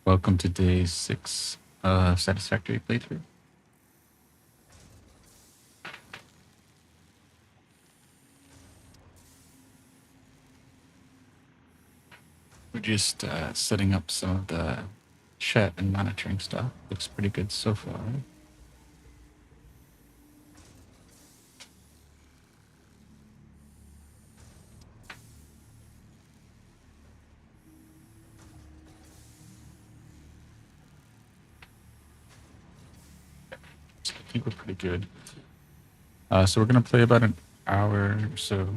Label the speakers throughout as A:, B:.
A: Welcome to day 6 Satisfactory playthrough. We're just setting up some of the chat and monitoring stuff. Looks pretty good so far. So I think we're pretty good. So we're going to play about an hour or so.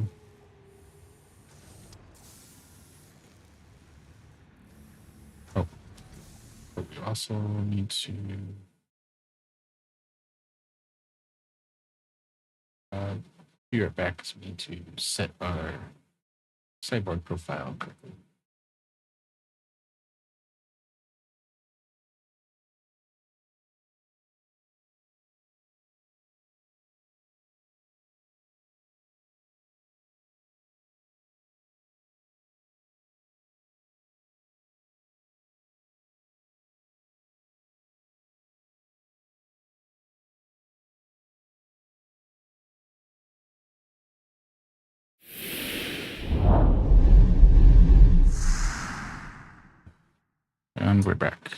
A: Oh, but we also need to be right back because we need to set our cyborg profile correctly. And we're back.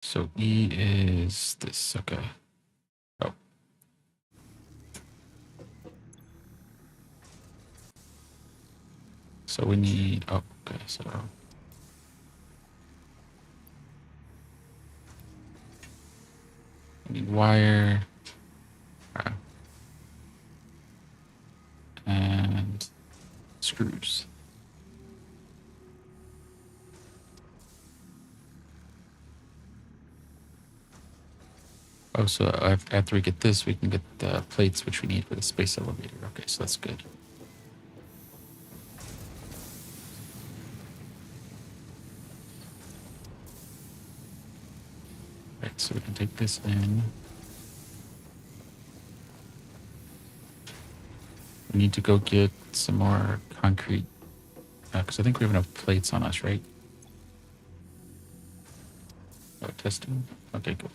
A: So E is this, okay. Oh. So we need, oh, okay, so we need wire. And screws. Oh, so after we get this, we can get the plates which we need for the space elevator. Okay, so that's good. Right, so we can take this in. We need to go get some more concrete, because I think we have enough plates on us, right? Oh, testing? Okay, good.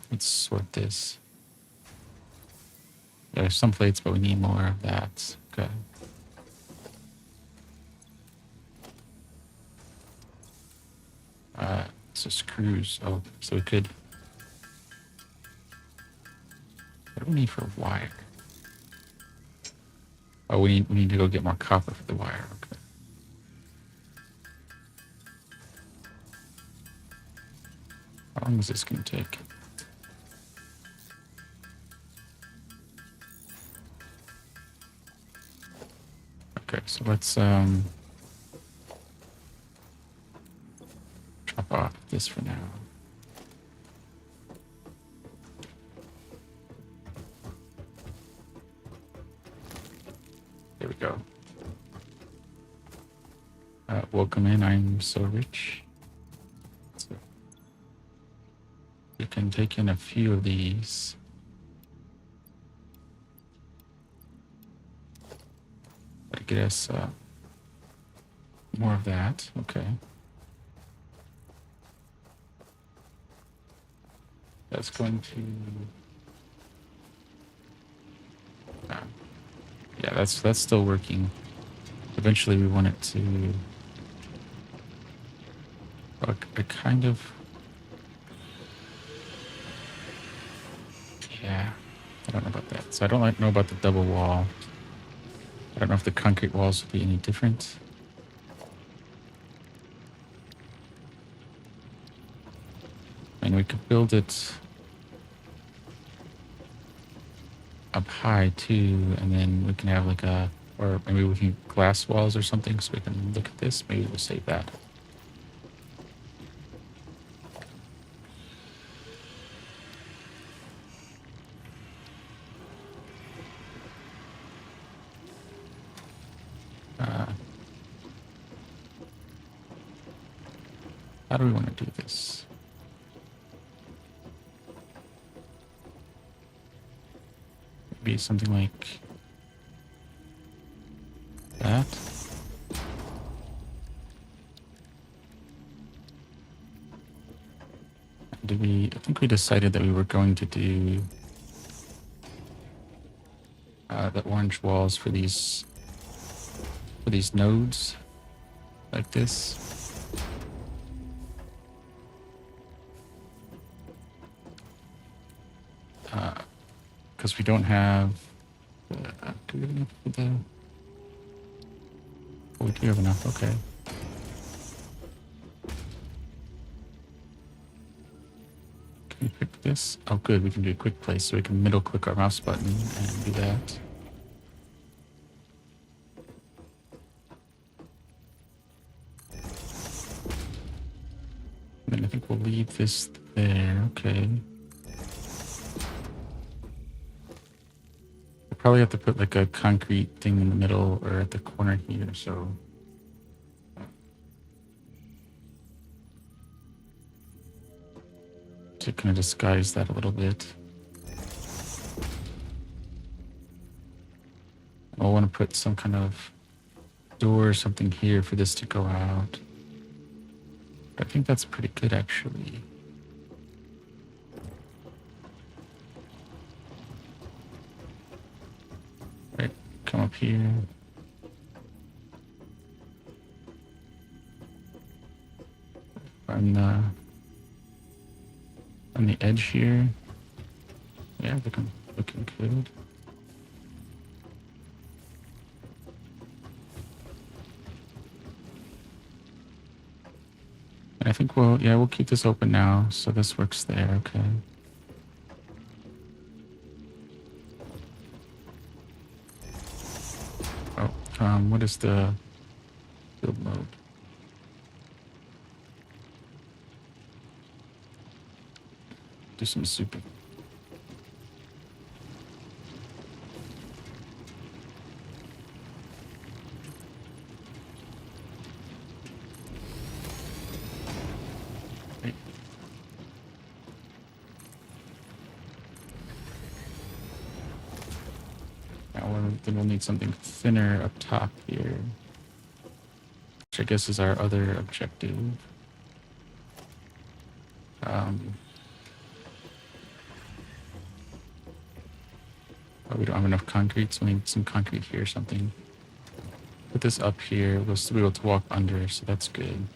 A: Let's sort this. There's some plates, but we need more of that. Okay. So screws. Oh, so we could. What do we need for wire? Oh, we need to go get more copper for the wire. Okay. How long is this going to take? Okay, so let's drop off this for now. There we go. Welcome in, I'm so rich. So you can take in a few of these. To get us more of that. Okay. That's going to... yeah, that's still working. Eventually we want it to... I kind of... yeah, I don't know about that. So I don't know about the double wall. I don't know if the concrete walls will be any different. And we could build it up high too, and then we can have like a, or maybe we can glass walls or something so we can look at this. Maybe we'll save that. How do we want to do this? Maybe something like that. Did we? I think we decided that we were going to do the orange walls for these nodes like this. Because we don't have. Do we have enough for the? Oh, we do have enough. Okay. Can we pick this? Oh, good. We can do a quick place, so we can middle click our mouse button and do that. And then I think we'll leave this there. Okay. We'll probably have to put like a concrete thing in the middle or at the corner here, so. To kind of disguise that a little bit. I'll want to put some kind of door or something here for this to go out. I think that's pretty good, actually. Right, come up here. On the edge here. Yeah, looking good. And I think we'll keep this open now, so this works there. Okay. Oh, what is the build mode? Do some souping. Right. Then we'll need something thinner up top here, which I guess is our other objective. We don't have enough concrete, so we need some concrete here or something. Put this up here. We'll still be able to walk under, so that's good.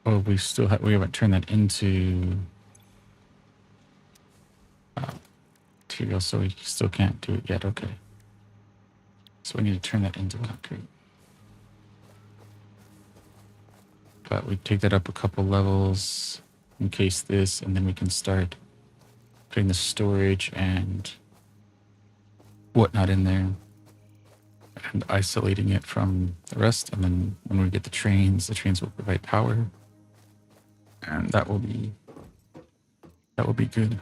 A: Oh, we haven't turned that into material, so we still can't do it yet. Okay. So we need to turn that into concrete. But we take that up a couple levels, encase this, and then we can start putting the storage and whatnot in there and isolating it from the rest. And then when we get the trains will provide power, and that will be good.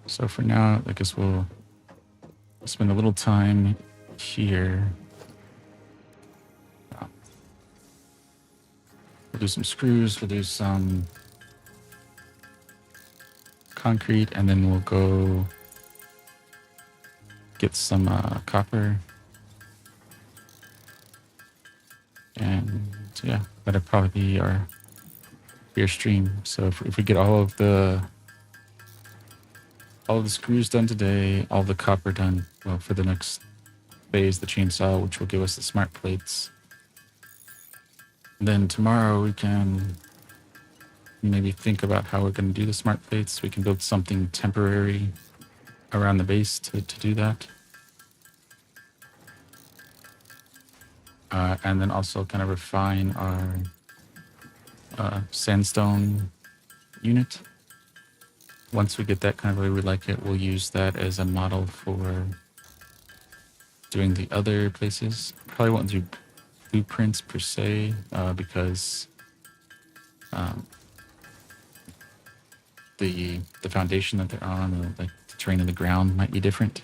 A: So for now, I guess we'll spend a little time here. We'll do some screws, we'll do some concrete, and then we'll go get some copper. And yeah, that'll probably be our stream. So if we get all of the screws done today, all the copper done, well, for the next phase, the chainsaw, which will give us the smart plates. And then tomorrow we can maybe think about how we're going to do the smart plates. We can build something temporary around the base to do that. And then also kind of refine our sandstone unit. Once we get that kind of the way we like it, we'll use that as a model for doing the other places. Probably won't do blueprints per se, because the foundation that they're on, or like the terrain of the ground might be different.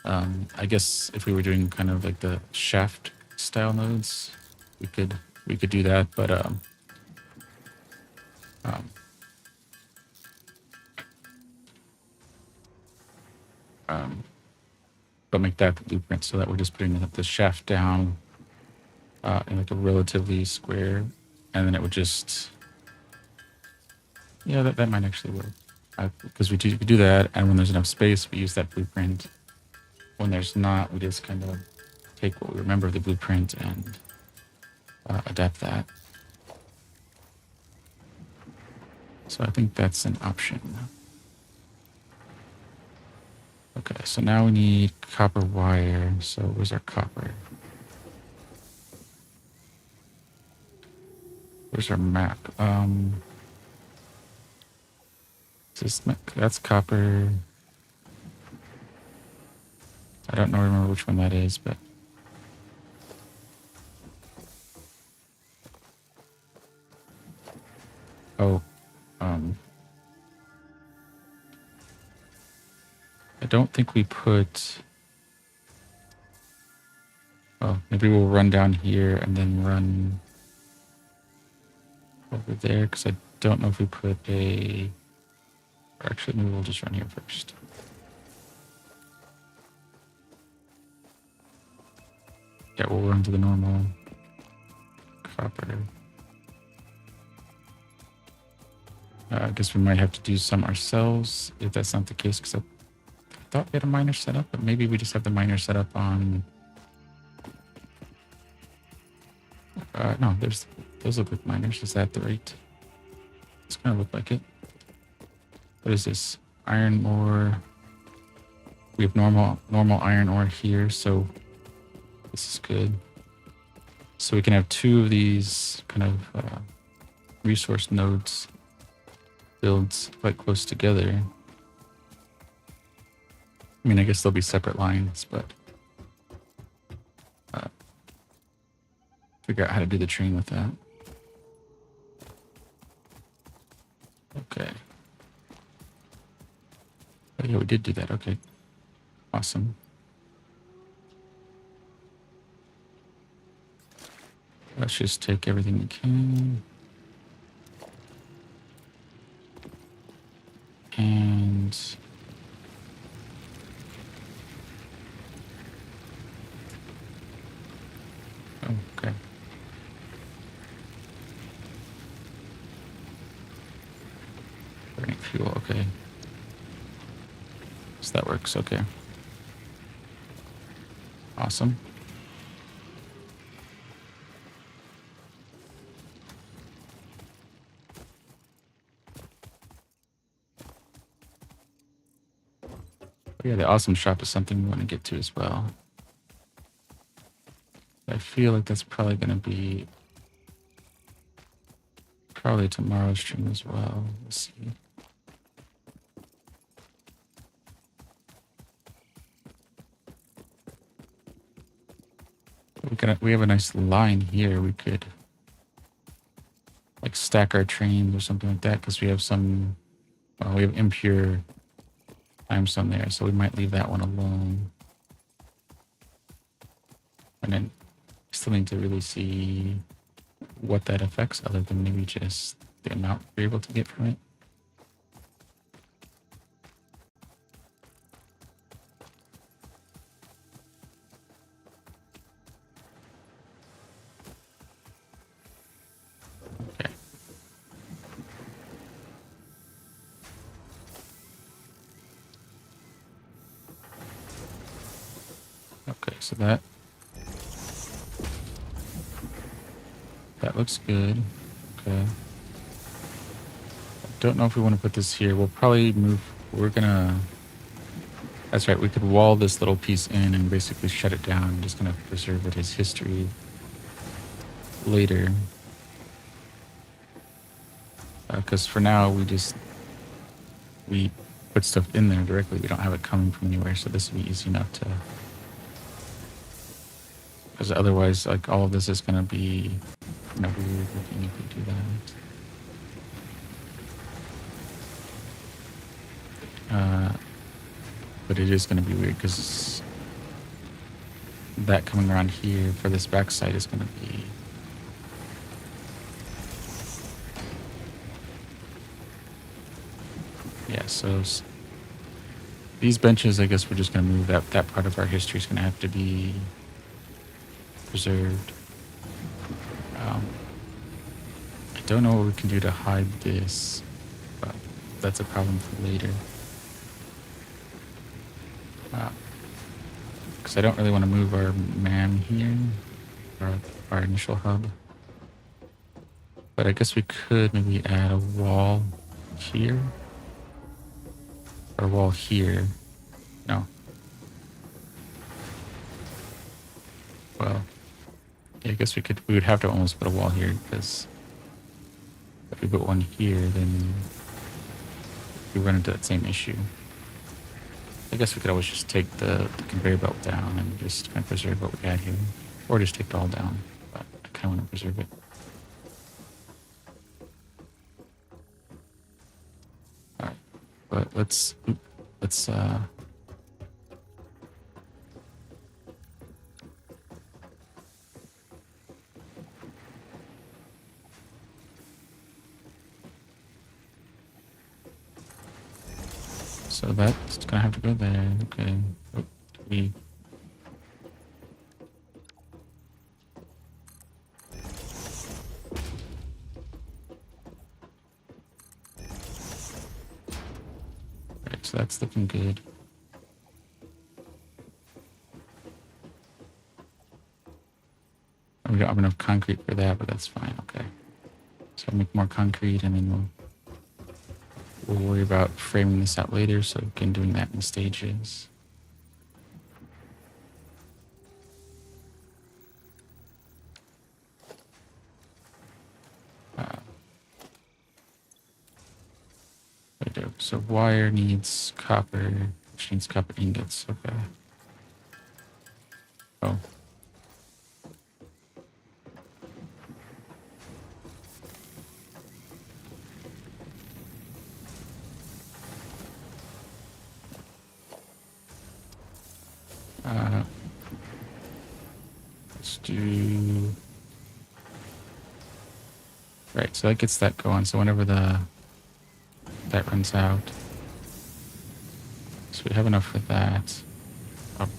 A: I guess if we were doing kind of like the shaft style nodes, we could do that, but um, um, but make that the blueprint so that we're just putting the shaft down in like a relatively square, and then it would just, yeah, that might actually work. Because we do that, and when there's enough space, we use that blueprint. When there's not, we just kind of take what we remember of the blueprint and adapt that. So I think that's an option. Okay, so now we need copper wire. So where's our copper? Where's our map? That's copper. I don't remember which one that is, but oh, I don't think we put. Oh, maybe we'll run down here and then run over there, because I don't know if we put a. Or actually, maybe we'll just run here first. Yeah, we'll run to the normal copper. I guess we might have to do some ourselves if that's not the case, because I thought we had a miner set up, but maybe we just have the miner set up on. No, those look like miners. Is that the right? It's gonna look like it. What is this? Iron ore. We have normal iron ore here, so this is good. So we can have two of these kind of resource nodes builds quite close together. I mean, I guess they'll be separate lines, but figure out how to do the train with that. Okay. Oh yeah, we did do that. Okay. Awesome. Let's just take everything we can. And okay. Burning fuel, okay. So that works, okay. Awesome. Yeah, the awesome shop is something we want to get to as well. I feel like that's probably going to be tomorrow's stream as well. Let's see. We have a nice line here. We could like stack our trains or something like that, because we have some. We have impure limestone there, so we might leave that one alone. And then still need to really see what that affects, other than maybe just the amount we're able to get from it. Okay. Okay, so that looks good. Okay. I don't know if we want to put this here. We'll probably move. We're gonna. That's right. We could wall this little piece in and basically shut it down. I'm just gonna preserve it as history later. Because for now we put stuff in there directly. We don't have it coming from anywhere, so this will be easy enough to. Because otherwise, like, all of this is gonna be weird looking if we do that. But it is going to be weird because that coming around here for this backside is going to be... Yeah, so these benches, I guess we're just going to move that. That part of our history is going to have to be preserved. I don't know what we can do to hide this, but that's a problem for later. Because I don't really want to move our man here, our initial hub. But I guess we could maybe add a wall here. Or a wall here. No. Well, yeah, I guess we would have to almost put a wall here, because if we put one here, then we run into that same issue. I guess we could always just take the conveyor belt down and just kind of preserve what we had here. Or just take it all down, but I kind of want to preserve it. Alright, but let's so that's gonna have to go there. Okay. Oh, we... Right, so that's looking good. We don't have enough concrete for that, but that's fine. Okay. So I'll make more concrete, and then we'll worry about framing this out later. So again, doing that in stages. So wire needs copper, which needs copper ingots. Okay. Oh. Let's do... Right, so that gets that going. So whenever that runs out, so we have enough for that. Oh.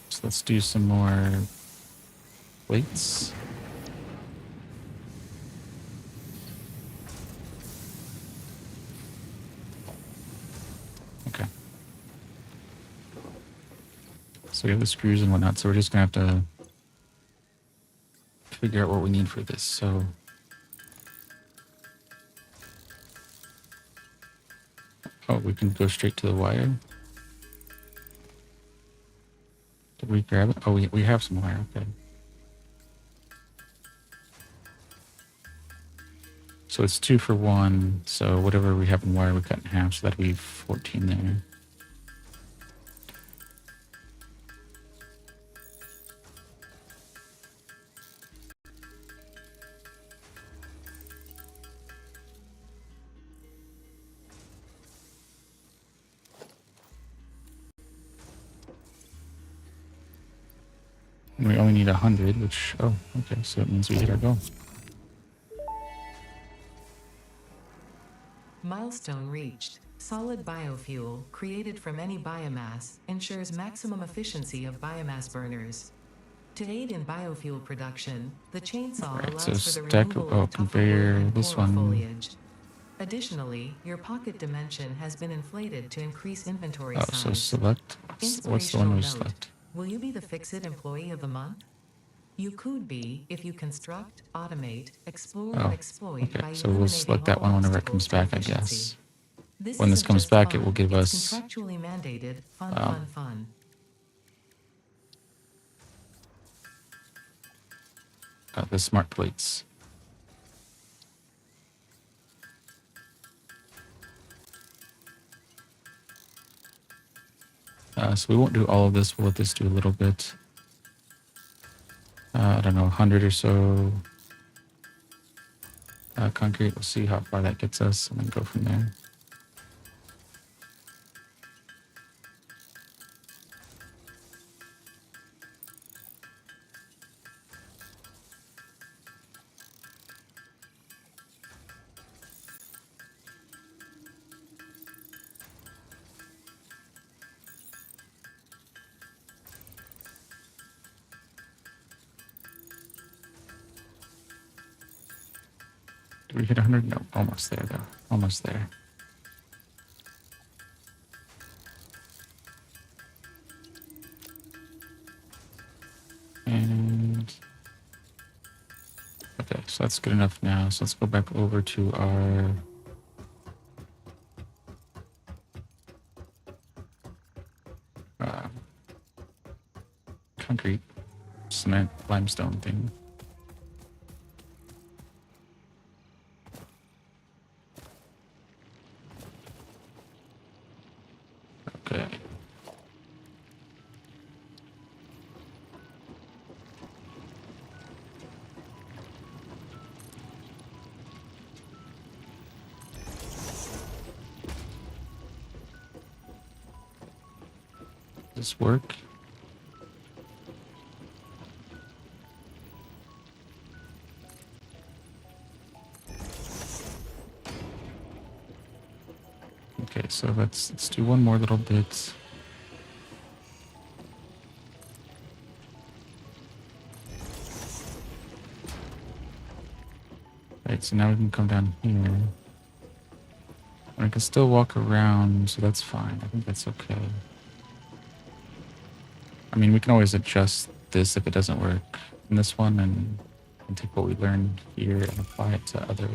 A: So let's do some more plates. Okay. So we have the screws and whatnot, so we're just gonna have to figure out what we need for this. So we can go straight to the wire. Did we grab it? Oh, we have some wire. Okay. So it's 2 for 1. So whatever we have in wire, we cut in half. So that'd be 14 there. And we only need 100, which, oh, okay, so it means we hit our goal.
B: Milestone reached. Solid biofuel, created from any biomass, ensures maximum efficiency of biomass burners. To aid in biofuel production, the chainsaw
A: Right,
B: allows
A: so
B: for the
A: stack,
B: removal of tougher
A: conveyor,
B: wood and
A: this
B: poorer
A: one.
B: foliage. Additionally, your pocket dimension has been inflated to increase inventory size.
A: So select. What's the one we select?
B: Will you be the Fix-It Employee of the Month? You could be if you construct, automate, explore, and exploit by
A: so we'll select that one whenever it comes back, I guess. When this comes back, it will give us
B: contractually mandated fun.
A: The smart plates. So we won't do all of this. We'll let this do a little bit. I don't know, 100 or so. concrete. We'll see how far that gets us and then go from there. Did we hit 100? No, almost there though. Almost there. And okay, so that's good enough now. So let's go back over to our concrete, cement, limestone thing. Okay. Does this work? Okay, so let's do one more little bit. Right, so now we can come down here. And I can still walk around, so that's fine. I think that's okay. I mean, we can always adjust this if it doesn't work in this one and take what we learned here and apply it to other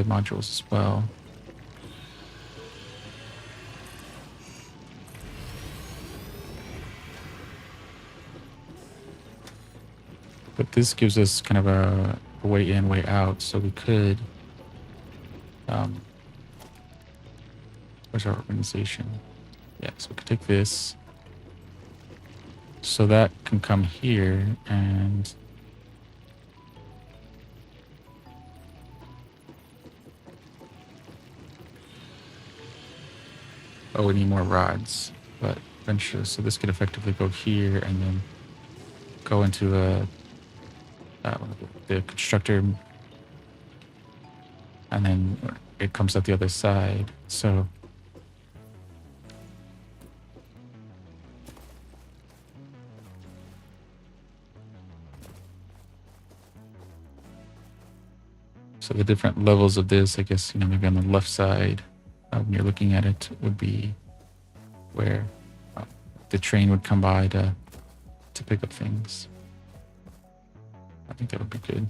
A: modules as well. But this gives us kind of a way in, way out, so we could where's our organization? Yeah, so we could take this. So that can come here and oh, we need more rods, but eventually, so this could effectively go here and then go into the constructor, and then it comes out the other side. So the different levels of this, I guess, maybe on the left side, when you're looking at it, would be where the train would come by to pick up things. I think that would be good.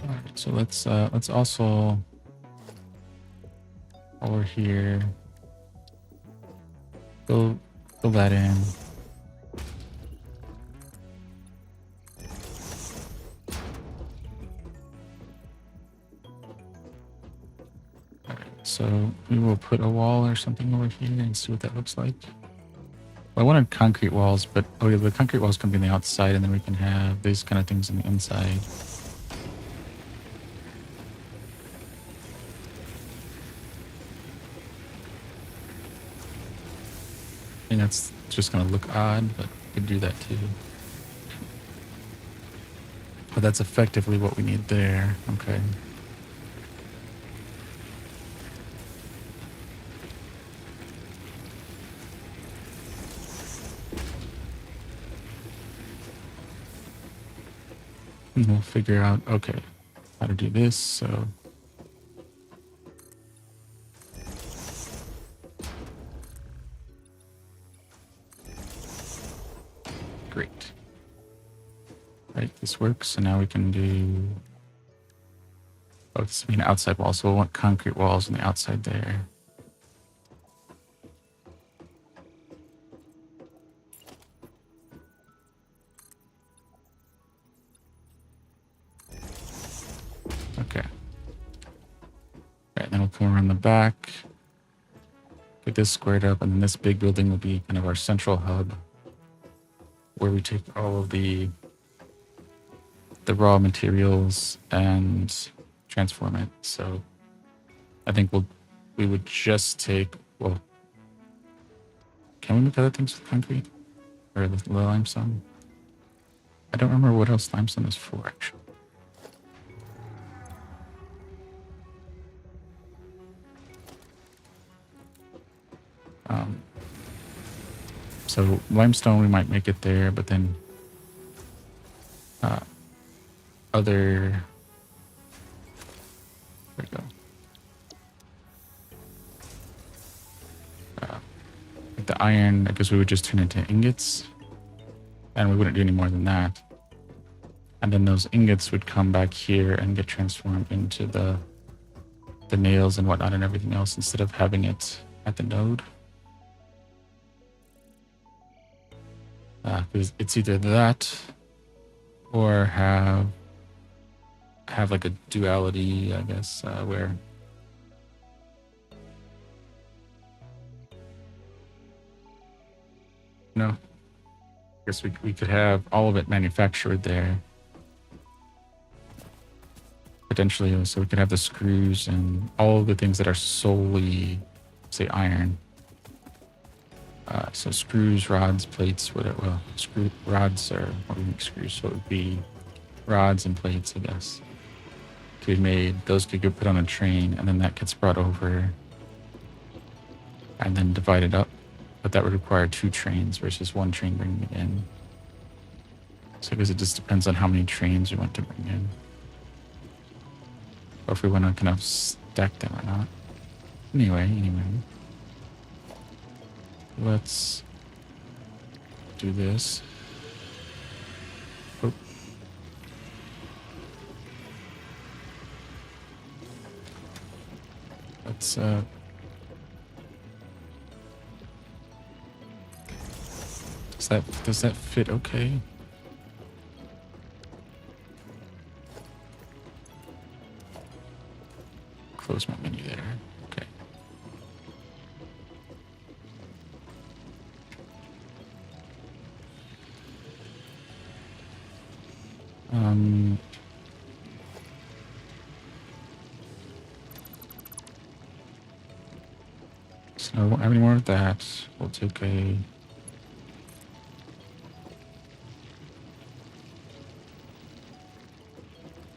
A: All right, so let's also over here fill that in. So we will put a wall or something over here and see what that looks like. Well, I wanted concrete walls, but oh yeah, the concrete walls can be on the outside, and then we can have these kind of things on the inside. I think that's just going to look odd, but we could do that too. But that's effectively what we need there. Okay. And we'll figure out, okay, how to do this. So great. Right, this works. So now we can do, oh, this will be an outside wall. So we'll want concrete walls on the outside there. Okay. Right, then we'll come around the back. get this squared up, and then this big building will be kind of our central hub where we take all of the raw materials and transform it. So I think we would just take, well, can we make other things with concrete or the limestone? I don't remember what else limestone is for, actually. So limestone, we might make it there, but then other, there we go. Like the iron, I guess we would just turn into ingots, and we wouldn't do any more than that. And then those ingots would come back here and get transformed into the nails and whatnot and everything else instead of having it at the node. Because it's either that or have like a duality, I guess, where no, I guess we could have all of it manufactured there potentially, so we could have the screws and all of the things that are solely, say, iron. So screws, rods, plates, whatever. Well, rods are what we make screws, so it would be rods and plates, I guess. Could be made. Those could get put on a train, and then that gets brought over and then divided up. But that would require 2 trains versus 1 train bringing it in. So I guess it just depends on how many trains we want to bring in, or if we want to kind of stack them or not. Anyway. Let's do this. Oh. Let's does that fit okay? Close my menu there. Okay. So I won't have any more of that. We'll take a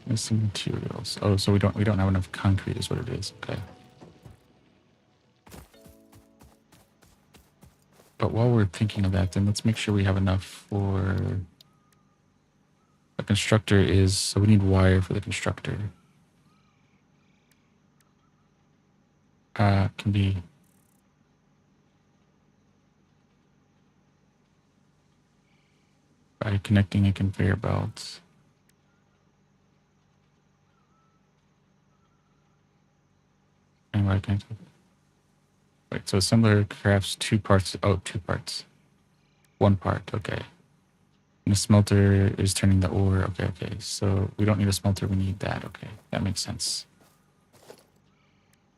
A: missing materials. Oh, so we don't have enough concrete is what it is. Okay. But while we're thinking of that, then let's make sure we have enough for a constructor is, so we need wire for the constructor. Can be by connecting a conveyor belt. And why can't I? Wait, so assembler crafts 2 parts. Oh, 2 parts. 1 part, okay. And the smelter is turning the ore. Okay. So we don't need a smelter, we need that. Okay, that makes sense.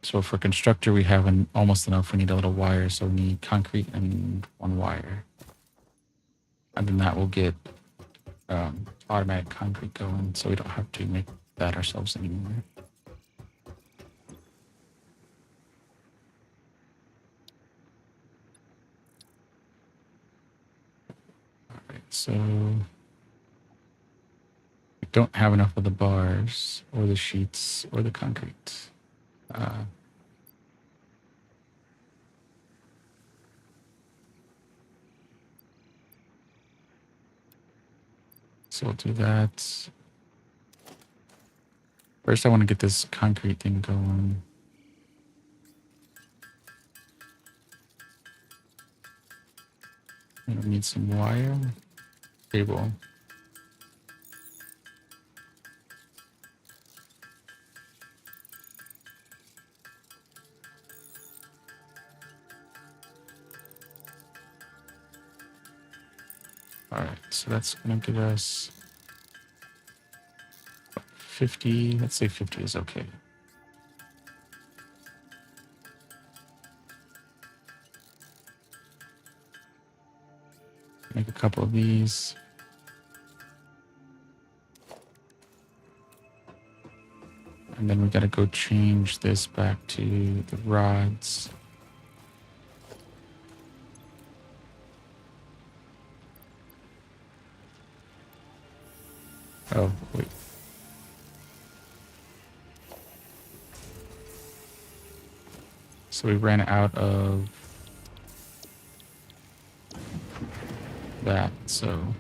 A: So for constructor, we have almost enough. We need a little wire, so we need concrete and 1 wire. And then that will get automatic concrete going, so we don't have to make that ourselves anymore. Alright, so we don't have enough of the bars, or the sheets, or the concrete. So we'll do that. First, I want to get this concrete thing going. We need some wire. Cable. All right, so that's going to get us 50. Let's say 50 is okay. Make a couple of these. And then we gotta go change this back to the rods. Oh, wait. So we ran out of that. So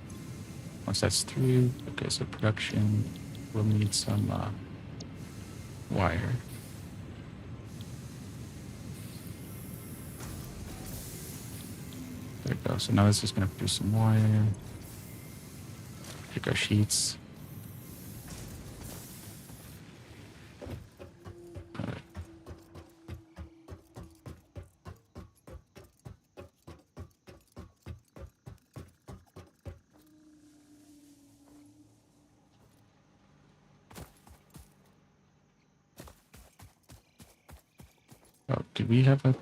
A: once that's through, okay, so production, we'll need some wire. There we go. So now this is going to produce some wire. Pick our sheets. All right. Oh, did we have a...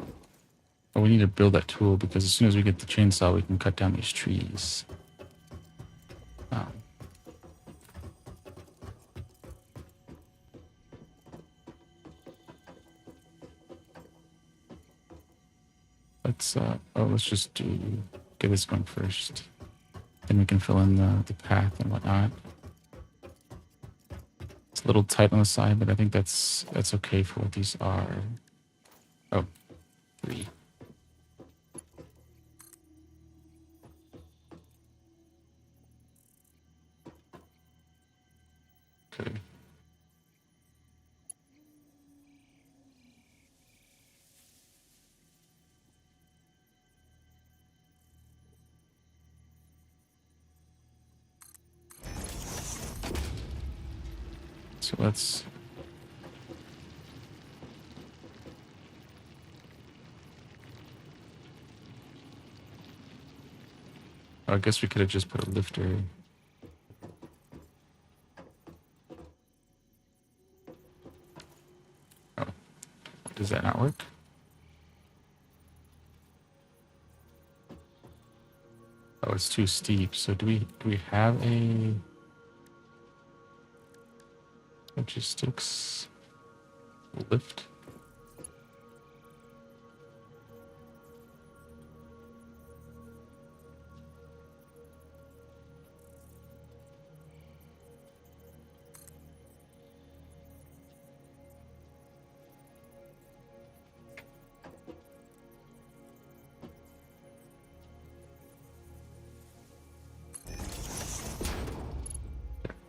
A: Oh, we need to build that tool because as soon as we get the chainsaw, we can cut down these trees. Oh. Let's just get this going first. Then we can fill in the path and whatnot. It's a little tight on the side, but I think that's okay for what these are. Oh, 3. Okay. So let's... I guess we could have just put a lifter. Oh, does that not work? Oh, it's too steep. So do we have a logistics lift?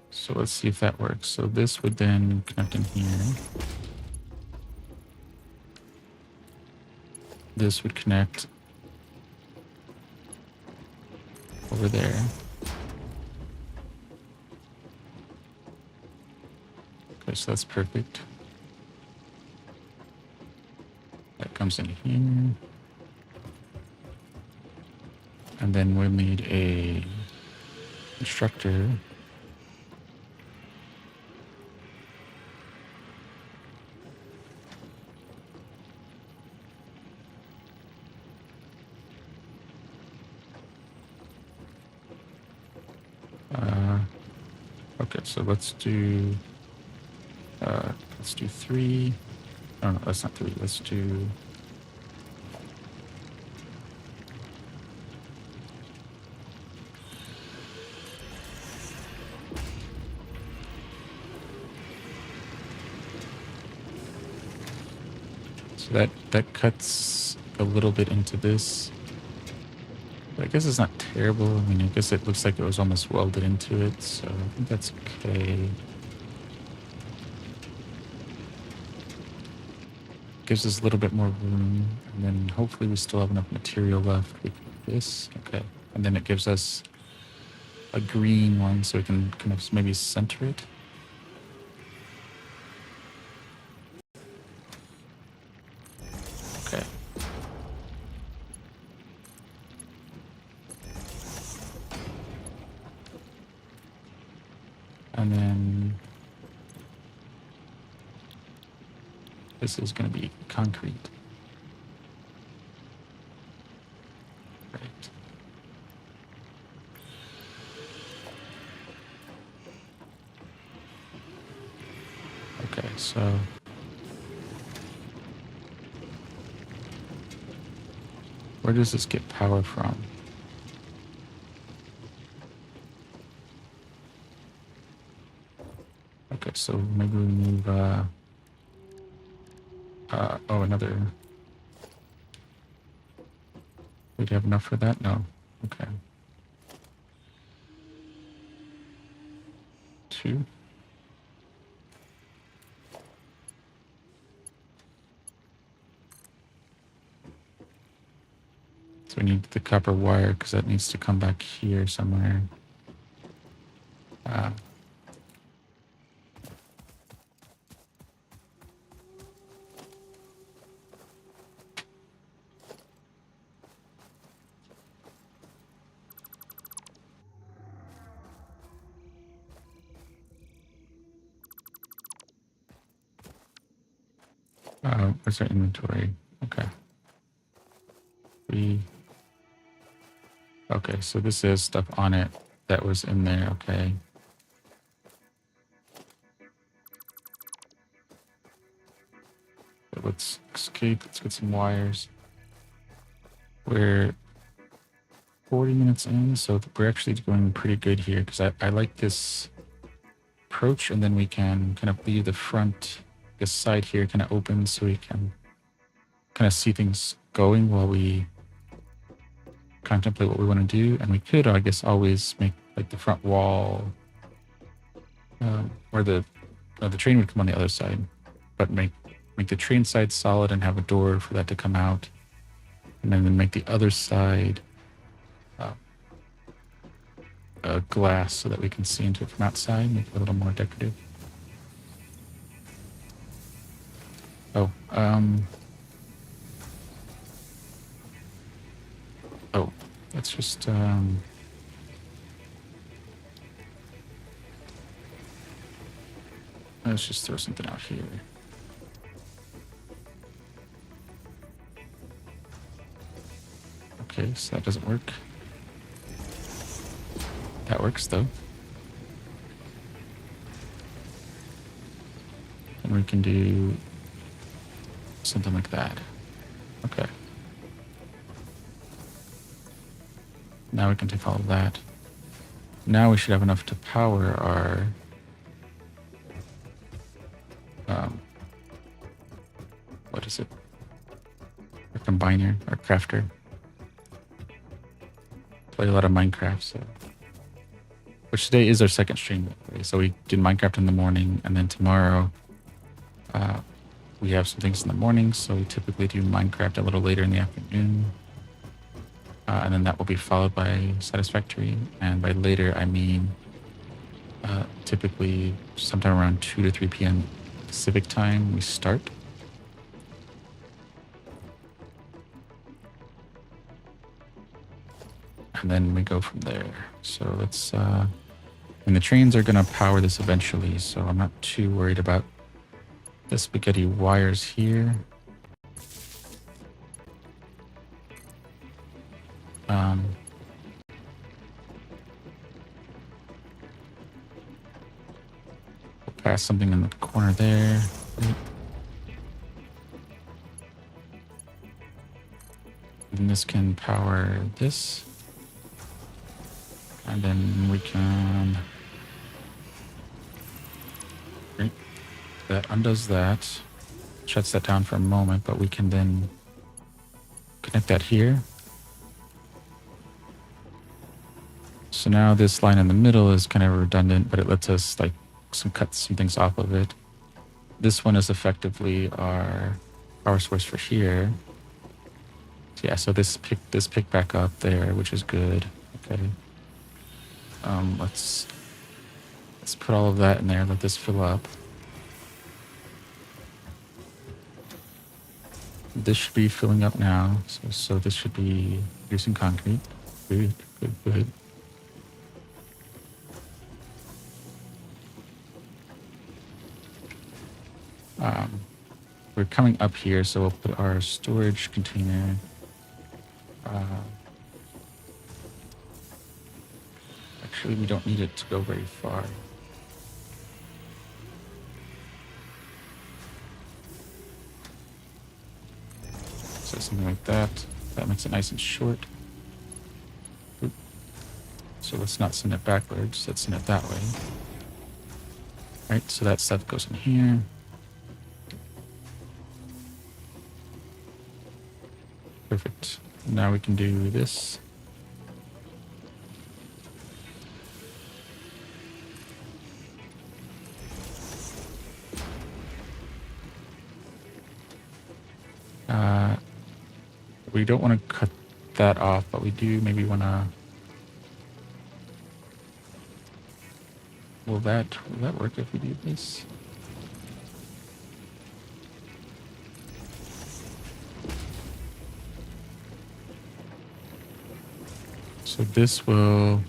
A: So let's see if that works. So this would then connect in here. This would connect over there. Okay, so that's perfect. That comes in here. And then we'll need a constructor. Okay, so let's do 3. Oh no, that's not 3. Let's do... So that cuts a little bit into this. But I guess it's not terrible. I mean, I guess it looks like it was almost welded into it, so I think that's okay. Gives us a little bit more room, and then hopefully we still have enough material left. We can do this, okay. And then it gives us a green one, so we can kind of maybe center it. Okay. And then this is going to be concrete. Right. So where does this get power from? Okay, so maybe we move, oh, another. We'd have enough for that? No. Okay. 2. So we need the copper wire because that needs to come back here somewhere. Uh, where's our inventory? Okay. Okay, so this is stuff on it that was in there. Okay. So let's escape. Let's get some wires. We're 40 minutes in, so we're actually going pretty good here because I like this approach, and then we can kind of leave the front, this side here kind of open so we can kind of see things going while we contemplate what we want to do. And we could, I guess, always make like the front wall where the train would come on the other side, but make the train side solid and have a door for that to come out, and then make the other side glass so that we can see into it from outside, make it a little more decorative. Oh, let's just let's just throw something out here. Okay, so that doesn't work. That works though. And we can do something like that. Okay. Now we can take all of that. Now we should have enough to power our what is it? Our combiner, our crafter. Play a lot of Minecraft, so which today is our second stream. So we did Minecraft in the morning, and then tomorrow we have some things in the morning, so we typically do Minecraft a little later in the afternoon. And then that will be followed by Satisfactory. And by later, I mean typically sometime around 2 to 3 p.m. Pacific time, we start. And then we go from there. So let's... and the trains are going to power this eventually, so I'm not too worried about the spaghetti wires here. We'll pass something in the corner there. And this can power this. And then we can... Right. That undoes that. Shuts that down for a moment, but we can then connect that here. So now this line in the middle is kind of redundant, but it lets us like cut some things off of it. This one is effectively our power source for here. So yeah, so this picked back up there, which is good. Okay. Let's put all of that in there. Let this fill up. This should be filling up now. So this should be producing concrete. Good, good, good. We're coming up here, so we'll put our storage container. Actually, we don't need it to go very far. So something like that. That makes it nice and short. Oop. So let's not send it backwards. Let's send it that way. Right, so that stuff goes in here. Perfect. Now we can do this. We don't want to cut that off, but we do maybe want to... Will that work if we do this? So this will...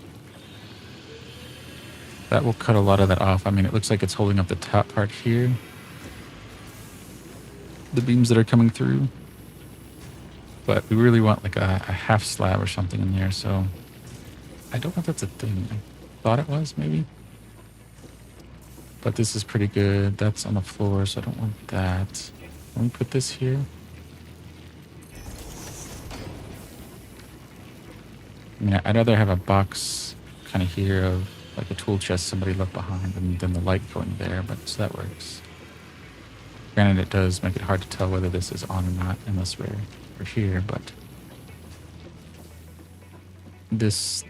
A: That will cut a lot of that off. I mean, it looks like it's holding up the top part here. The beams that are coming through. But we really want like a half slab or something in there, so... I don't know if that's a thing. I thought it was, maybe. But this is pretty good. That's on the floor, so I don't want that. Let me put this here. I mean, I'd rather have a box kind of here of like a tool chest somebody left behind and then the light going there, but so that works. Granted, it does make it hard to tell whether this is on or not unless we're here, but this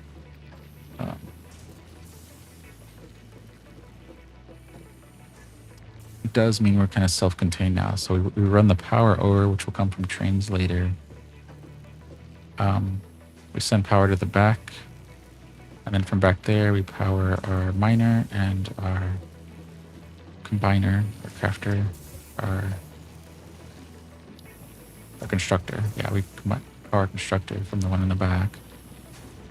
A: does mean we're kind of self-contained now. So we run the power over, which will come from trains later. We send power to the back, and then from back there we power our miner and our combiner, our crafter, our constructor. Yeah, we power constructor from the one in the back.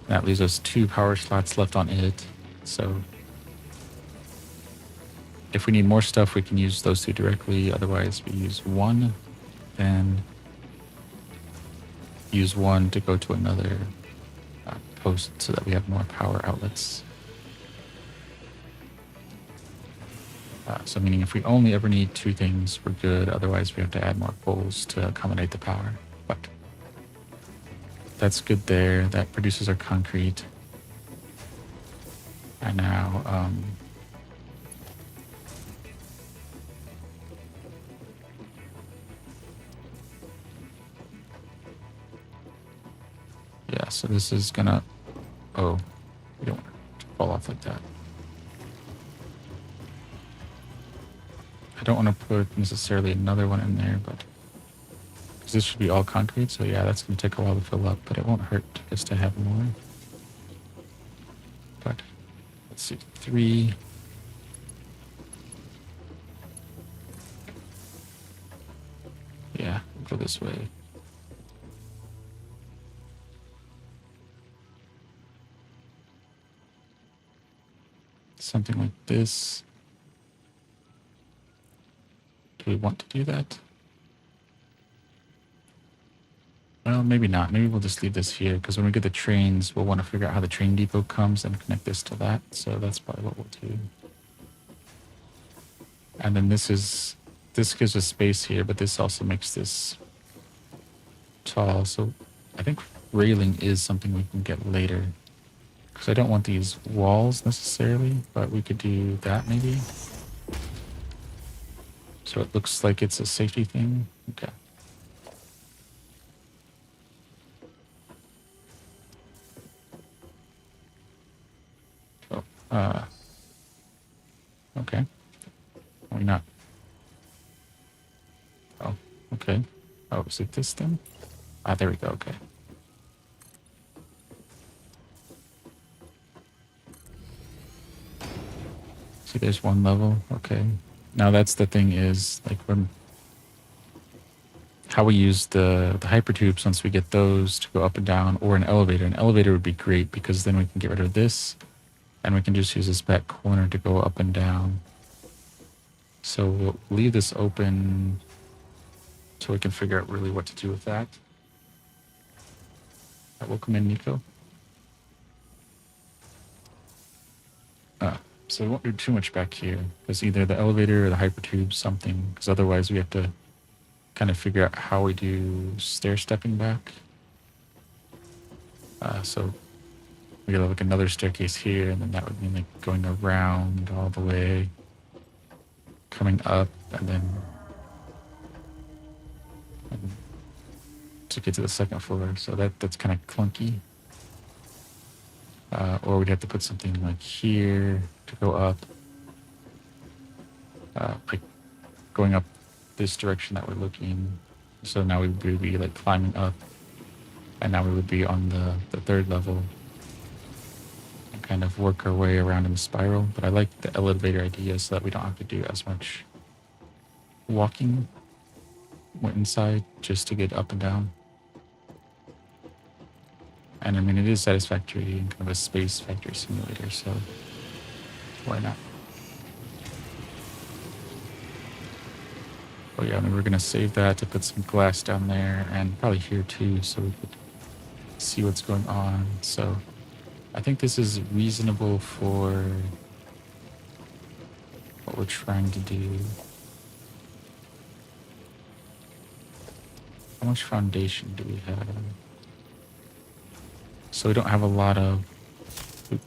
A: And that leaves us 2 power slots left on it. So if we need more stuff, we can use those 2 directly. Otherwise, we use 1, then use 1 to go to another post so that we have more power outlets. So meaning if we only ever need 2 things, we're good. Otherwise, we have to add more poles to accommodate the power. But that's good there. That produces our concrete. And now... yeah, so this is gonna... Oh, we don't want it to fall off like that. I don't want to put necessarily another one in there, but... because this should be all concrete, so yeah, that's going to take a while to fill up, but it won't hurt just to have more. But, let's see, 3... yeah, go this way. Something like this. Do we want to do that? Well, maybe not. Maybe we'll just leave this here, because when we get the trains, we'll want to figure out how the train depot comes and connect this to that. So that's probably what we'll do. And then this gives us space here, but this also makes this tall. So I think railing is something we can get later. Because I don't want these walls necessarily, but we could do that maybe. So it looks like it's a safety thing. Okay. Oh, okay. Why not? Oh, okay. Oh, is it this then? Ah, there we go, okay. See, there's 1 level, okay. Now that's the thing is, like, when... how we use the hypertubes once we get those to go up and down, or an elevator. An elevator would be great, because then we can get rid of this, and we can just use this back corner to go up and down. So we'll leave this open so we can figure out really what to do with that. Welcome in, Nico. So we won't do too much back here, because either the elevator or the hypertube, something, because otherwise we have to kind of figure out how we do stair stepping back. So we got like another staircase here, and then that would mean like going around all the way, coming up, and then to get to the second floor. So that's kind of clunky. Or we'd have to put something like here to go up, like going up this direction that we're looking. So now we would be like climbing up, and now we would be on the third level and kind of work our way around in the spiral. But I like the elevator idea so that we don't have to do as much walking inside just to get up and down. And I mean, it is Satisfactory and kind of a space factory simulator, so why not? Oh yeah, I mean, we're gonna save that to put some glass down there and probably here too, so we could see what's going on. So I think this is reasonable for what we're trying to do. How much foundation do we have? So we don't have a lot of... Well,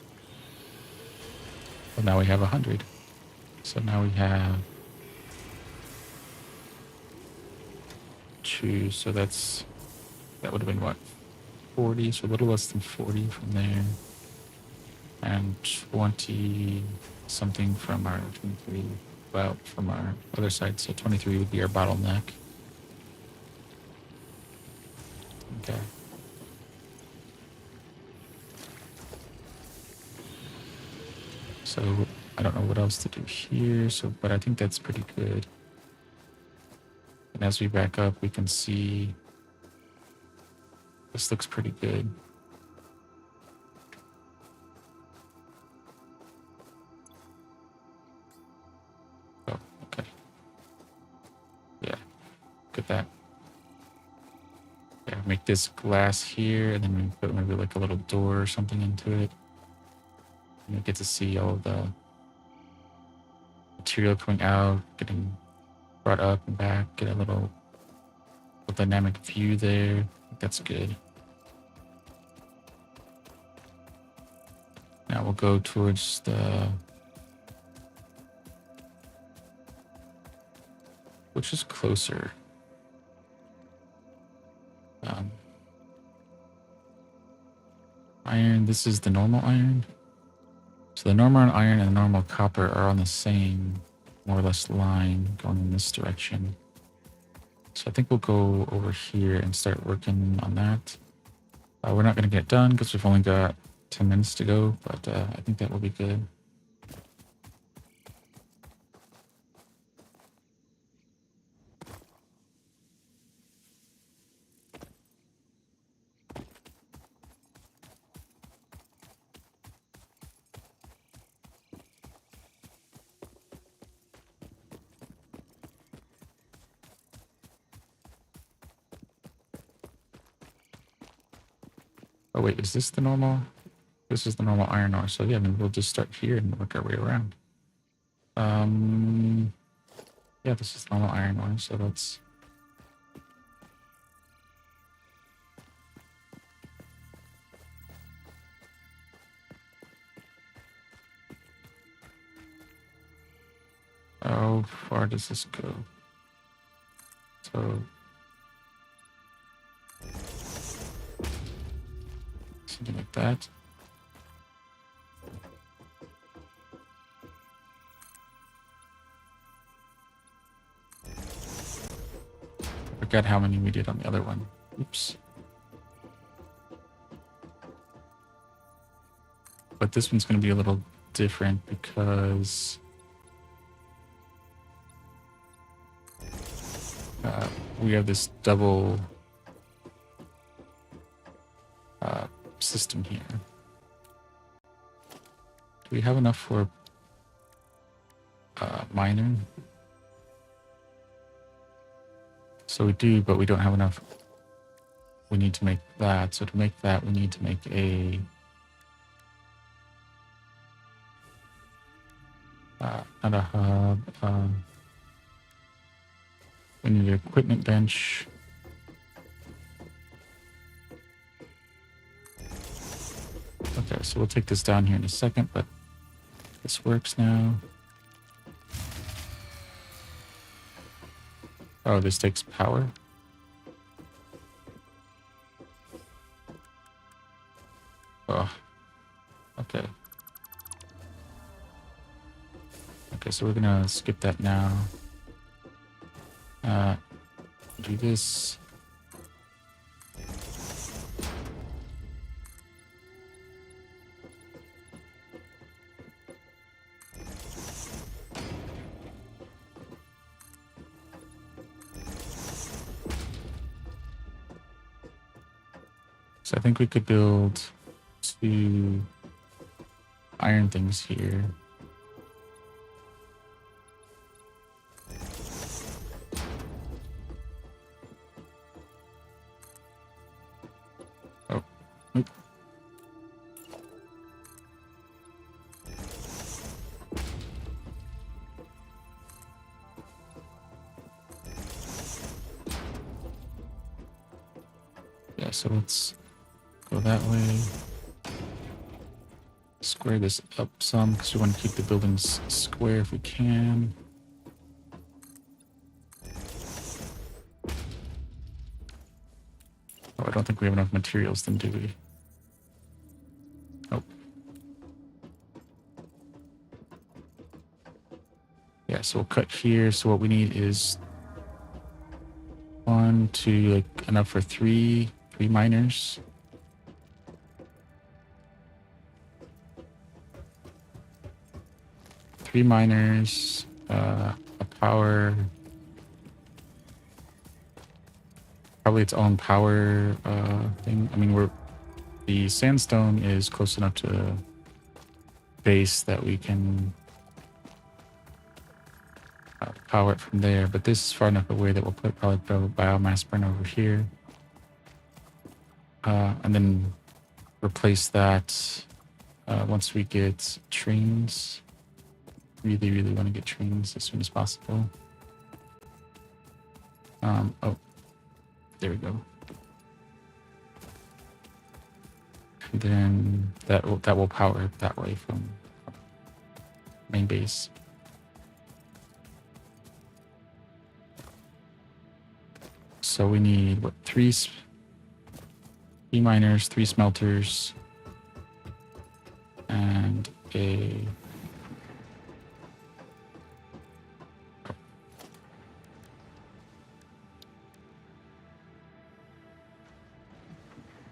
A: now we have 100. So now we have 2. So that would have been what? 40, so a little less than 40 from there. And 20 something from our 23, well, from our other side. So 23 would be our bottleneck. Okay. So I don't know what else to do here, so but I think that's pretty good. And as we back up, we can see this looks pretty good. Oh, okay. Yeah, look at that. Yeah, make this glass here, and then we put maybe like a little door or something into it. And you get to see all of the material coming out, getting brought up and back, get a little dynamic view there. That's good. Now we'll go towards the... Which is closer? Iron, this is the normal iron. So the normal iron and the normal copper are on the same, more or less, line going in this direction. So I think we'll go over here and start working on that. We're not going to get done because we've only got 10 minutes to go, but I think that will be good. Oh wait, is this the normal? This is the normal iron ore. So yeah, maybe we'll just start here and work our way around. Yeah, this is normal iron ore, so let's... How far does this go? So... something like that. Forget how many we did on the other one. Oops. But this one's going to be a little different because we have this double system here. Do we have enough for miner? So we do, but we don't have enough. We need to make that. So to make that, we need to make a not a hub. We need an equipment bench. Okay, so we'll take this down here in a second, but this works now. Oh, this takes power. Oh, okay. Okay, so we're gonna skip that now. Do this. So I think we could build 2 iron things here. Oh, oop. Yeah, so let's go that way. Square this up some because we want to keep the buildings square if we can. Oh, I don't think we have enough materials then, do we? Oh. Yeah, so we'll cut here. So what we need is 1, 2, like enough for 3 miners. 3 miners, a power, probably its own power thing. I mean, the sandstone is close enough to base that we can power it from there, but this is far enough away that we'll probably put a biomass burner over here, and then replace that once we get trains. Really want to get trains as soon as possible. Oh, there we go. And then that will power it that way from main base. So we need what, 3 miners, 3 smelters, and a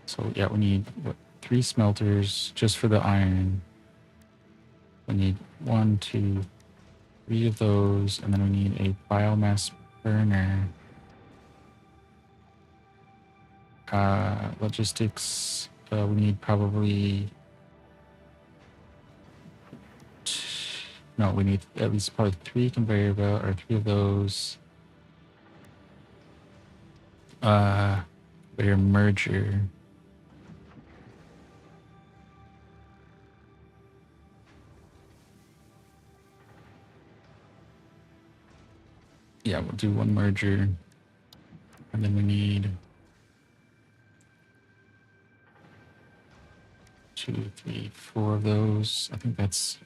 A: so yeah, we need what, 3 smelters just for the iron. We need 1, 2, 3 of those, and then we need a biomass burner. Logistics, we need probably no, we need at least probably 3 conveyor belt or 3 of those. Conveyor merger. Yeah, we'll do 1 merger, and then we need 2, 3, 4 of those. I think that's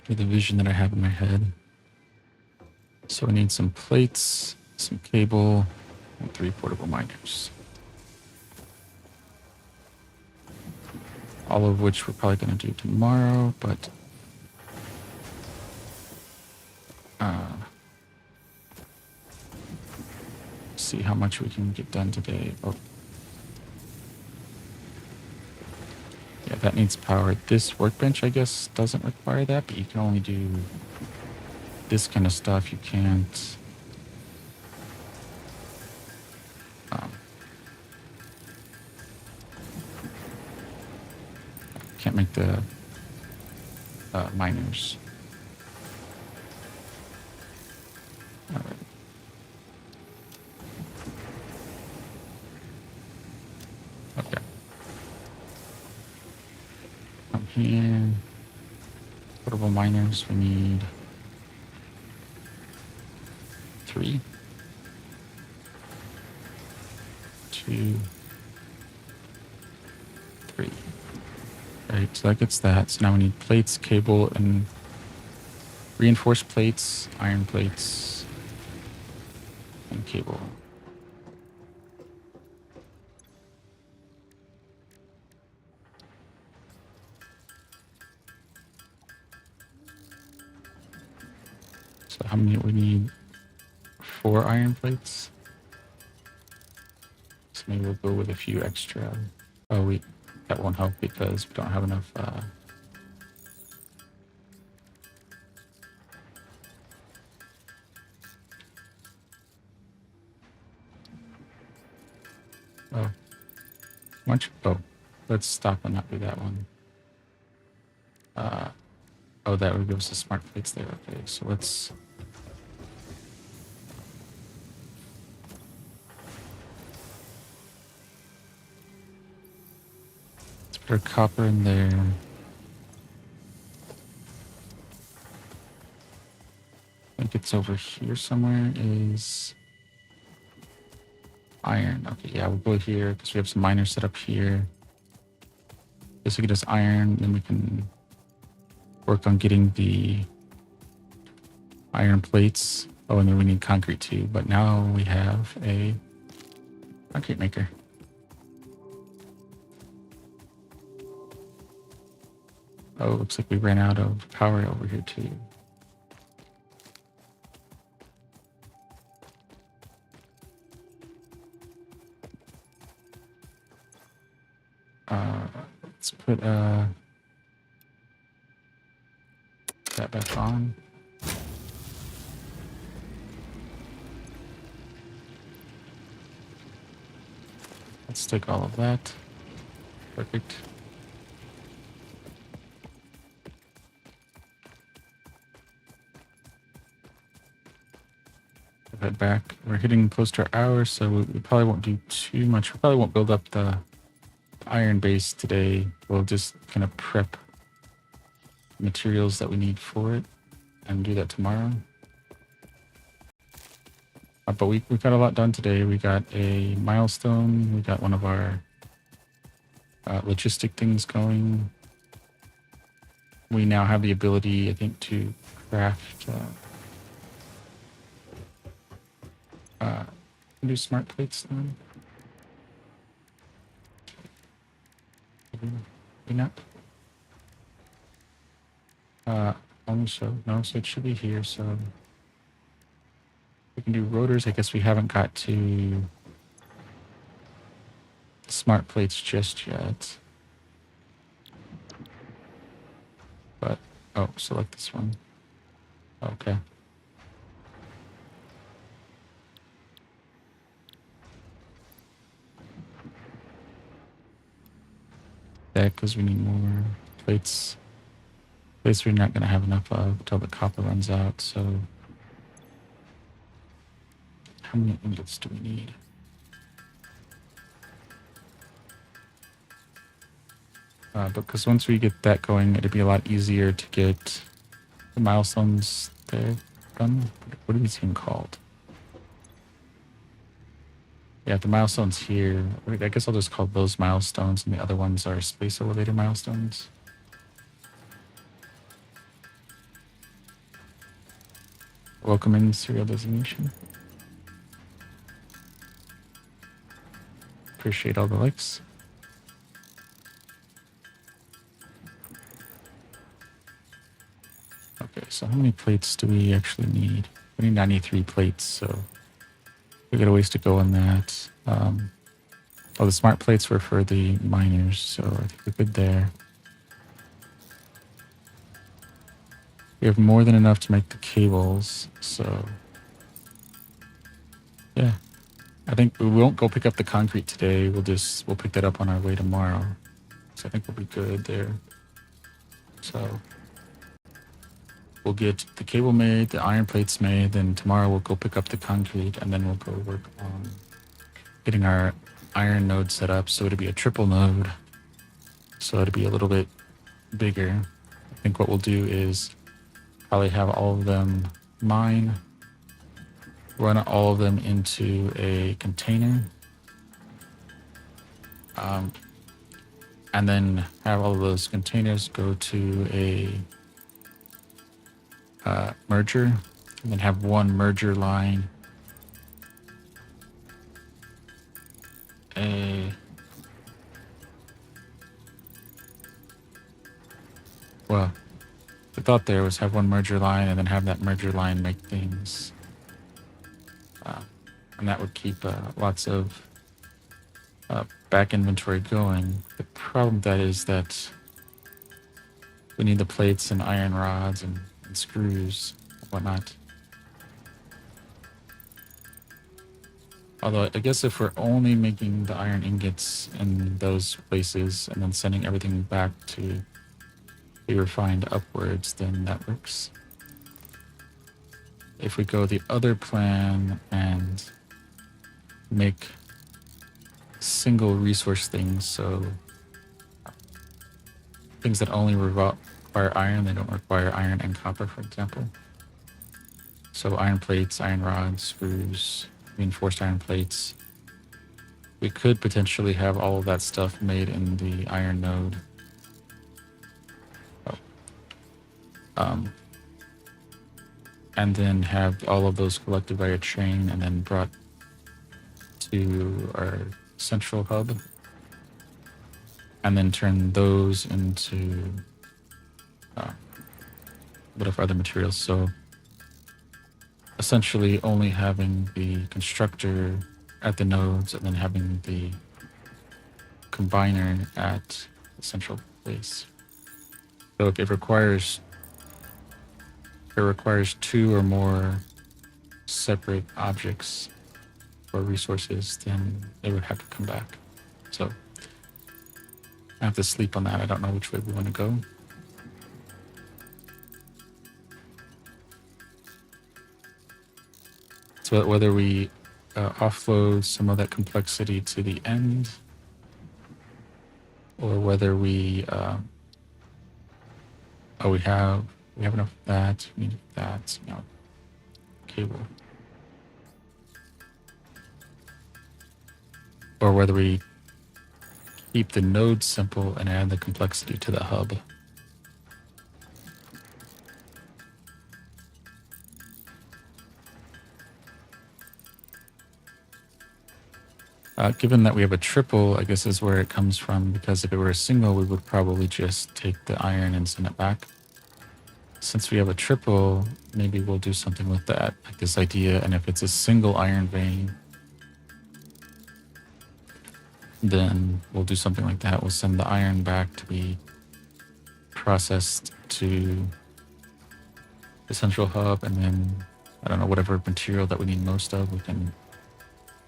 A: the vision that I have in my head. So we need some plates, some cable, and 3 portable miners. All of which we're probably going to do tomorrow, but see how much we can get done today. Oh. Yeah, that needs power. This workbench, I guess, doesn't require that, but you can only do this kind of stuff. You can't make the miners. All right. Okay. Come here. Portable miners, we need 3. 2, 3. Right, so that gets that. So now we need plates, cable, and reinforced plates, iron plates, and cable. So how many we need? 4 iron plates. So maybe we'll go with a few extra. Oh wait, that won't help because we don't have enough. Oh, much. Oh, let's stop and not do that one. Oh, that would give us the smart plates there. Okay, so let's. Let's put our copper in there. I think it's over here somewhere. Is iron. Okay, yeah, we'll go here because we have some miners set up here. This will get us iron, then we can work on getting the iron plates. Oh, and then we need concrete too. But now we have a concrete maker. Oh, looks like we ran out of power over here too. Let's put that back on. Let's take all of that. Perfect. We'll head back. We're hitting close to our hour, so we probably won't do too much. We probably won't build up the iron base today. We'll just kind of prep materials that we need for it and do that tomorrow. But we got a lot done today. We got a milestone. We got one of our logistic things going. We now have the ability, I think, to craft do smart plates now. Maybe not. Only so. No, so it should be here. So we can do rotors. I guess we haven't got to smart plates just yet. But, oh, select this one. Okay. That because we need more plates. Plates we're not going to have enough of until the copper runs out, so how many ingots do we need? Because once we get that going, it'll be a lot easier to get the milestones there done. What are these even called? Yeah, the milestones here. I guess I'll just call those milestones, and the other ones are space elevator milestones. Welcome in serial designation. Appreciate all the likes. Okay, so how many plates do we actually need? We need 93 plates, so we got a ways to go on that. Oh, the smart plates were for the miners, so I think we're good there. We have more than enough to make the cables, so yeah. I think we won't go pick up the concrete today. We'll pick that up on our way tomorrow. So I think we'll be good there. So we'll get the cable made, the iron plates made, then tomorrow we'll go pick up the concrete, and then we'll go work on getting our iron node set up. So it'll be a triple node. So it'll be a little bit bigger. I think what we'll do is probably have all of them mine, run all of them into a container, And then have all of those containers go to a merger, and then have one merger line. Well, the thought there was have one merger line and then have that merger line make things. And that would keep lots of back inventory going. The problem with that is that we need the plates and iron rods and screws and whatnot. Although I guess if we're only making the iron ingots in those places and then sending everything back to be refined upwards, then that works. If we go the other plan and make single resource things, so things that only require iron, they don't require iron and copper, for example. So iron plates, iron rods, screws, reinforced iron plates. We could potentially have all of that stuff made in the iron node. And then have all of those collected by a train and then brought to our central hub. And then turn those into a bit of other materials. So essentially only having the constructor at the nodes and then having the combiner at the central place. So if it requires two or more separate objects or resources, then it would have to come back. So I have to sleep on that. I don't know which way we want to go. So whether we offload some of that complexity to the end, or whether we we have enough of that, we need that, cable, or whether we keep the node simple and add the complexity to the hub. Given that we have a triple, I guess is where it comes from, because if it were a single, we would probably just take the iron and send it back. Since we have a triple, maybe we'll do something with that, like this idea, and if it's a single iron vein, then we'll do something like that. We'll send the iron back to be processed to the central hub, and then, I don't know, whatever material that we need most of, we can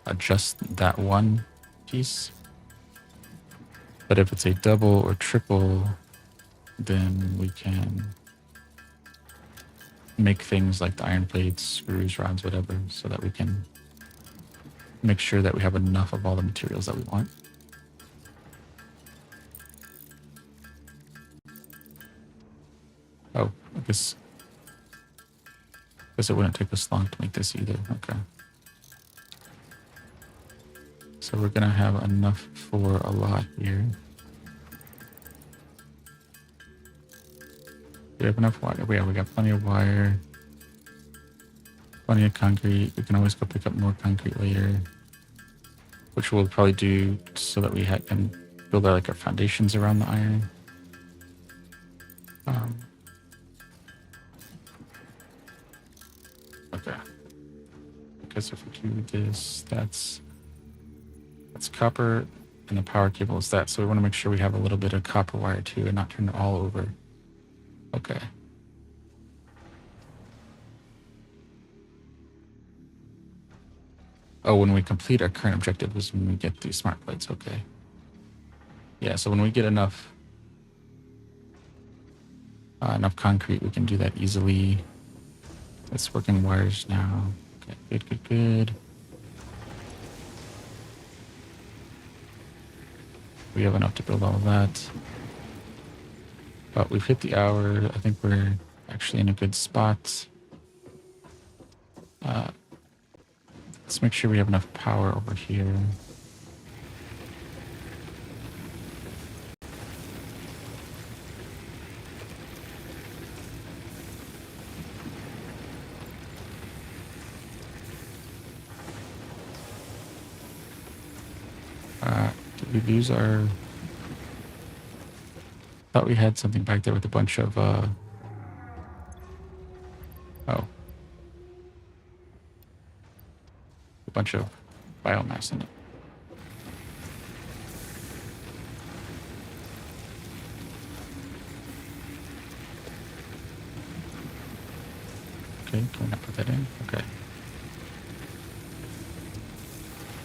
A: adjust that one piece. But if it's a double or triple, then we can make things like the iron plates, screws, rods, whatever, so that we can make sure that we have enough of all the materials that we want. Oh, I guess it wouldn't take us long to make this either. Okay. So we're gonna have enough for a lot here. We have enough wire. Yeah, we got plenty of wire, plenty of concrete. We can always go pick up more concrete later, which we'll probably do so that we can build our foundations around the iron. Okay. Because if we do this, that's copper, and the power cable is that. So we want to make sure we have a little bit of copper wire too and not turn it all over. Okay. Oh, when we complete our current objective is when we get these smart plates. Okay. Yeah, so when we get enough concrete, we can do that easily. It's working wires now. Okay, good. We have enough to build all of that. But we've hit the hour. I think we're actually in a good spot. Let's make sure we have enough power over here. we lose our... Thought we had something back there with a bunch of, oh. A bunch of biomass in it. Okay, can we not put that in? Okay.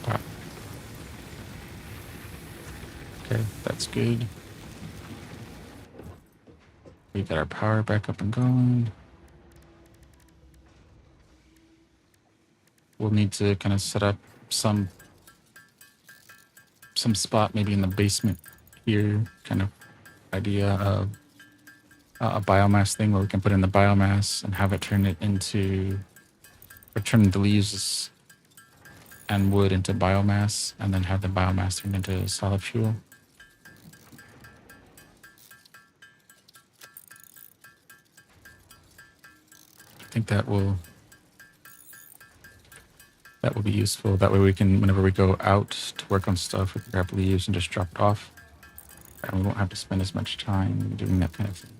A: Wow. Okay, that's good. We got our power back up and going. We'll need to kind of set up some spot maybe in the basement here, kind of idea of a biomass thing where we can put in the biomass and have it turn it into, or turn the leaves and wood into biomass, and then have the biomass turn into solid fuel. I think that will be useful. That way we can, whenever we go out to work on stuff, we can grab leaves and just drop it off, and we won't have to spend as much time doing that kind of thing.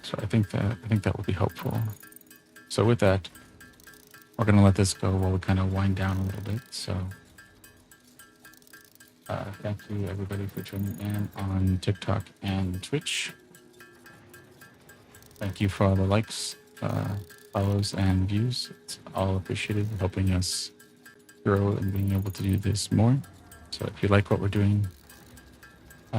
A: So I think that will be helpful. So with that, we're gonna let this go while we kind of wind down a little bit. So thank you everybody for tuning in on TikTok and Twitch. Thank you for all the likes, follows, and views. It's all appreciated, helping us grow and being able to do this more. So if you like what we're doing,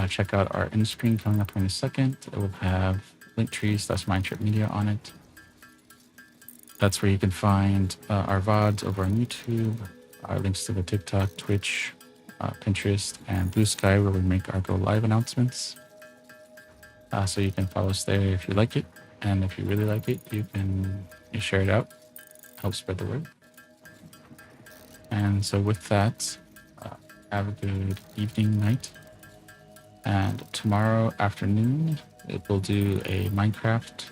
A: check out our end screen coming up in a second. It will have Linktree/Mindtrip Media on it. That's where you can find our VODs over on YouTube, our links to the TikTok, Twitch, Pinterest, and Blue Sky, where we make our Go Live announcements. So you can follow us there if you like it. And if you really like it, you share it out, help spread the word. And so with that, have a good evening, night. And tomorrow afternoon, it will do a Minecraft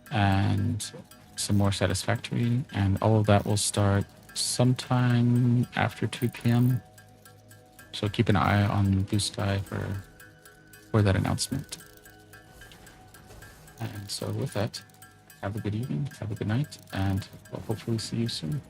A: and some more Satisfactory. And all of that will start sometime after 2 p.m. So keep an eye on Blue Sky for that announcement. And so with that, have a good evening, have a good night, and we'll hopefully see you soon.